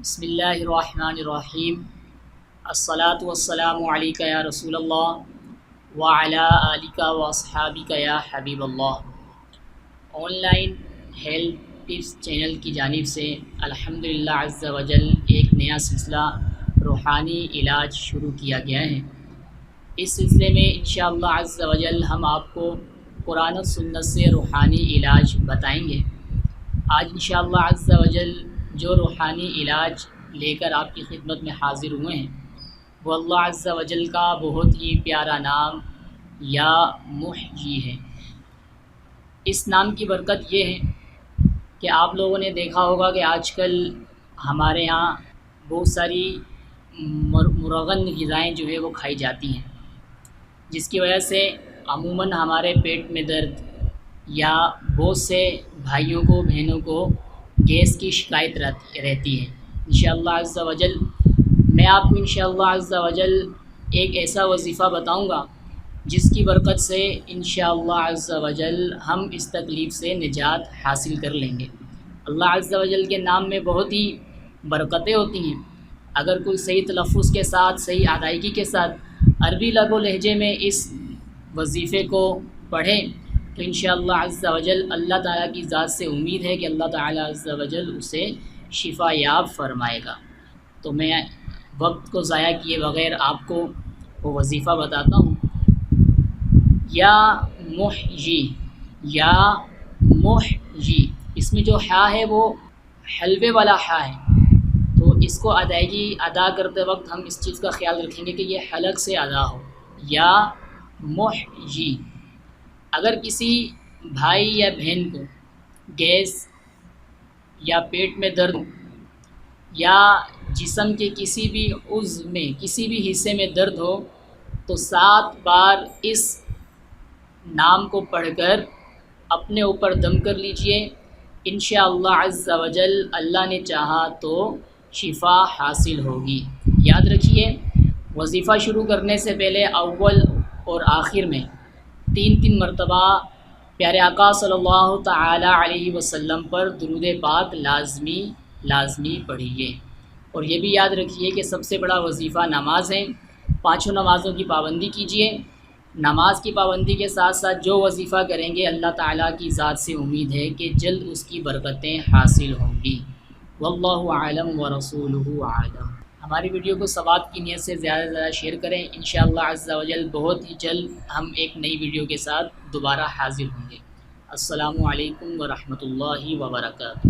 بسم اللہ الرحمن الرحیم الصلاۃ والسلام علیک یا رسول اللہ وعلی آلک واصحابک یا حبیب اللہ۔ Online health tips channel کی جانب سے الحمدللہ عز وجل ایک نیا سلسلہ روحانی علاج شروع کیا گیا ہے۔ اس سلسلے میں انشاءاللہ عز وجل ہم آپ کو قرآن و سنت سے روحانی علاج بتائیں گے۔ آج انشاءاللہ عز وجل جو روحانی علاج لے کر آپ کی خدمت میں حاضر ہوئے ہیں وہ اللہ عز وجل کا بہت ہی پیارا نام یا محجی ہے۔ اس نام کی برکت یہ ہے کہ آپ لوگوں نے دیکھا ہوگا کہ آج کل ہمارے ہاں بہت ساری مرغن غذائیں جو ہے وہ کھائی جاتی ہیں، جس کی وجہ سے عموماً ہمارے پیٹ میں درد یا بہت سے بھائیوں کو بہنوں کو گیس کی شکایت رہتی ہے۔ انشاءاللہ عز وجل میں آپ کو انشاءاللہ عز وجل ایک ایسا وظیفہ بتاؤں گا جس کی برکت سے انشاءاللہ عز وجل ہم اس تکلیف سے نجات حاصل کر لیں گے۔ اللہ عز وجل کے نام میں بہت ہی برکتیں ہوتی ہیں۔ اگر کوئی صحیح تلفظ کے ساتھ، صحیح ادائیگی کے ساتھ عربی لب و لہجے میں اس وظیفے کو پڑھیں تو انشاءاللہ عز وجل اللہ تعالیٰ کی ذات سے امید ہے کہ اللہ تعالیٰ عز وجل اسے شفا یاب فرمائے گا۔ تو میں وقت کو ضائع کیے بغیر آپ کو وہ وظیفہ بتاتا ہوں۔ یا محجی، یا محجی، اس میں جو حا ہے وہ حلوے والا حا ہے، تو اس کو ادائیگی ادا کرتے وقت ہم اس چیز کا خیال رکھیں گے کہ یہ حلق سے ادا ہو۔ یا محجی، اگر کسی بھائی یا بہن کو گیس یا پیٹ میں درد یا جسم کے کسی بھی عضو میں کسی بھی حصے میں درد ہو تو 7 بار اس نام کو پڑھ کر اپنے اوپر دم کر لیجئے۔ انشاءاللہ عز وجل اللہ نے چاہا تو شفا حاصل ہوگی۔ یاد رکھیے، وظیفہ شروع کرنے سے پہلے اول اور آخر میں 3 مرتبہ پیارے آقا صلی اللہ تعالی علیہ وسلم پر درود پاک لازمی پڑھیے۔ اور یہ بھی یاد رکھیے کہ سب سے بڑا وظیفہ نماز ہے۔ 5 نمازوں کی پابندی کیجیے۔ نماز کی پابندی کے ساتھ ساتھ جو وظیفہ کریں گے اللہ تعالیٰ کی ذات سے امید ہے کہ جلد اس کی برکتیں حاصل ہوں گی۔ واللہ اعلم ورسولہ اعلم۔ ہماری ویڈیو کو ثواب کی نیت سے زیادہ سے زیادہ شیئر کریں۔ انشاءاللہ عز وجل بہت ہی جلد ہم ایک نئی ویڈیو کے ساتھ دوبارہ حاضر ہوں گے۔ السلام علیکم ورحمۃ اللہ وبرکاتہ۔